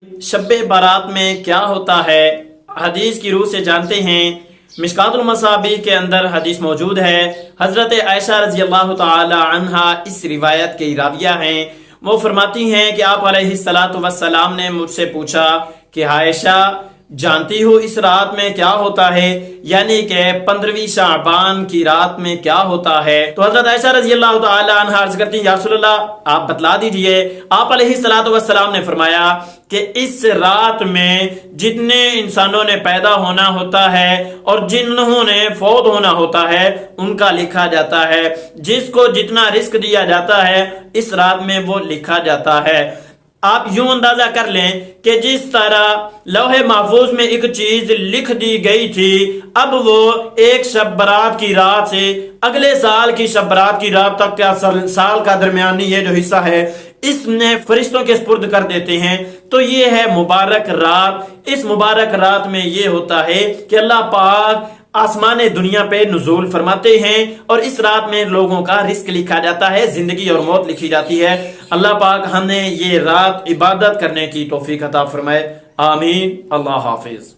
شب بارات میں کیا ہوتا ہے؟ حدیث کی روح سے جانتے ہیں۔ مشکات المصابیح کے اندر حدیث موجود ہے۔ حضرت عائشہ رضی اللہ تعالی عنہا اس روایت کی راویہ ہیں۔ وہ فرماتی ہیں کہ آپ علیہ الصلاۃ والسلام نے مجھ سے پوچھا کہ عائشہ جانتی ہو اس رات میں کیا ہوتا ہے، یعنی کہ 15ویں شعبان کی رات میں کیا ہوتا ہے؟ تو حضرت عائشہ رضی اللہ تعالی عنہا عرض کرتی ہیں یا رسول اللہ آپ بتلا دیجئے۔ آپ علیہ الصلاۃ والسلام نے فرمایا کہ اس رات میں جتنے انسانوں نے پیدا ہونا ہوتا ہے اور جنہوں نے فوت ہونا ہوتا ہے ان کا لکھا جاتا ہے، جس کو جتنا رزق دیا جاتا ہے اس رات میں وہ لکھا جاتا ہے۔ آپ یوں اندازہ کر لیں کہ جس طرح لوح محفوظ میں ایک چیز لکھ دی گئی تھی، اب وہ ایک شب برات کی رات سے اگلے سال کی شب برات کی رات تک کا سال کا درمیانی یہ جو حصہ ہے اس نے فرشتوں کے سپرد کر دیتے ہیں۔ تو یہ ہے مبارک رات۔ اس مبارک رات میں یہ ہوتا ہے کہ اللہ پاک آسمان دنیا پہ نزول فرماتے ہیں اور اس رات میں لوگوں کا رزق لکھا جاتا ہے، زندگی اور موت لکھی جاتی ہے۔ اللہ پاک ہمیں یہ رات عبادت کرنے کی توفیق عطا فرمائے، آمین۔ اللہ حافظ۔